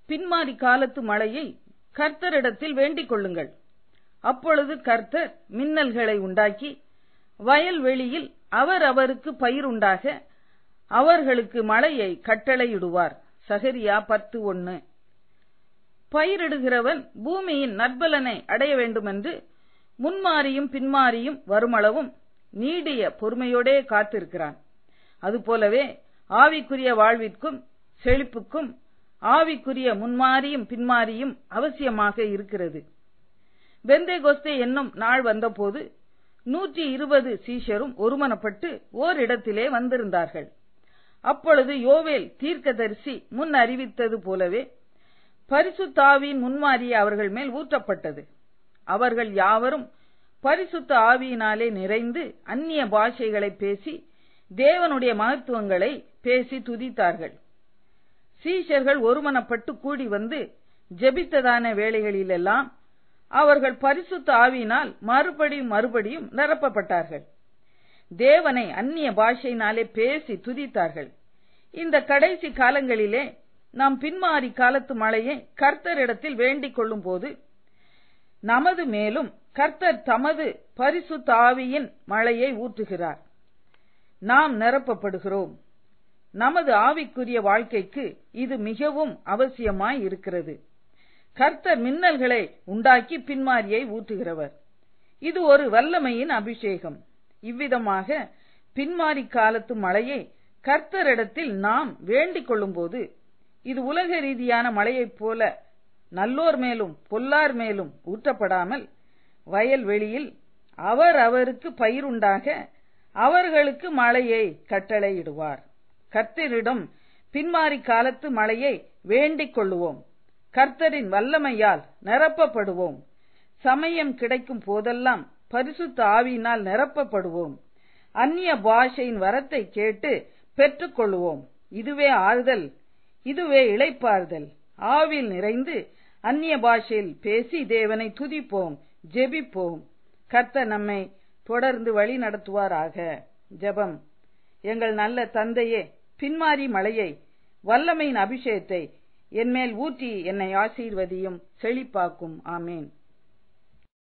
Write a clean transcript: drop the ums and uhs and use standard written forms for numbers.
பின்மாறி காலத்து மழையை கர்த்தரிடத்தில் வேண்டிக் கொள்ளுங்கள். அப்பொழுது கர்த்தர் மின்னல்களை உண்டாக்கி வயல்வெளியில் அவருக்கு பயிருண்டாக அவர்களுக்கு மழையை கட்டளையிடுவார். சகரியா 10:1. பயிரிடுகிறவன் பூமியின் நற்பலனை அடைய வேண்டுமென்று முன்மாறியும் பின்மாறியும் வருமளவும் நீடிய பொறுமையோடே காத்திருக்கிறான். அதுபோலவே ஆவிக்குரிய வாழ்விற்கும் செழிப்புக்கும் ஆவிக்குரிய முன்மாறியும் பின்மாறியும் அவசியமாக இருக்கிறது. பெந்தேகோஸ்தே என்னும் நாள் வந்தபோது 120 சீஷரும் ஒருமனப்பட்டு ஓரிடத்திலே வந்திருந்தார்கள். அப்பொழுது யோவேல் தீர்க்கதரிசி முன் அறிவித்தது போலவே பரிசுத்த ஆவியின் முன்மாறி அவர்கள் மேல் ஊற்றப்பட்டது. அவர்கள் யாவரும் பரிசுத்த ஆவியினாலே நிறைந்து அந்நிய பாஷைகளை பேசி தேவனுடைய மகத்துவங்களை பேசி துதித்தார்கள். சீஷர்கள் ஒருமனப்பட்டு கூடி வந்து ஜெபித்ததான வேளைகளிலெல்லாம் அவர்கள் பரிசுத்த ஆவியினால் மறுபடியும் நிரப்பப்பட்டார்கள். தேவனை அந்நிய பாஷையினாலே பேசி துதித்தார்கள். இந்த கடைசி காலங்களிலே நாம் பின்மாறி காலத்து மழையை கர்த்தரிடத்தில் வேண்டிக் கொள்ளும் போது நமது மேலும் கர்த்தர் தமது பரிசுத்த ஆவியின் மழையை ஊற்றுகிறார். நாம் நிரப்பப்படுகிறோம். நமது ஆவிக்குரிய வாழ்க்கைக்கு இது மிகவும் அவசியமாய் இருக்கிறது. கர்த்தர் மின்னல்களை உண்டாக்கி பின்மாரியை ஊற்றுகிறவர். இது ஒரு வல்லமையின் அபிஷேகம். இவ்விதமாக பின்மாரி காலத்து மழையை கர்த்தரிடத்தில் நாம் வேண்டிக் கொள்ளும் போது இது உலக ரீதியான மழையைப் போல நல்லோர் மேலும் பொல்லார் மேலும் ஊற்றப்படாமல் வயல்வெளியில் அவருக்கு பயிருண்டாக அவர்களுக்கு மழையை கட்டளையிடுவார். கர்த்தரிடம் பின்மாரி காலத்து மழையை வேண்டிக் கொள்ளுவோம். கர்த்தரின் வல்லமையால் நிரப்பப்படுவோம். சமயம் கிடைக்கும் போதெல்லாம் பரிசுத்த ஆவியினால் நிரப்பப்படுவோம். அந்நிய பாஷையின் வரத்தை கேட்டு பெற்றுக் கொள்வோம். இதுவே ஆறுதல், இதுவே இளைப்பாறுதல். ஆவியில் நிறைந்து அந்நிய பாஷையில் பேசி தேவனை துதிப்போம், ஜெபிப்போம். கர்த்தர் நம்மை தொடர்ந்து வழி நடத்துவாராக. ஜெபம். எங்கள் நல்ல தந்தையே, பின்மாரி மழையை, வல்லமையின் அபிஷேகத்தை என்மேல் ஊற்றி என்னை ஆசீர்வதியும், செழிப்பாக்கும். ஆமேன்.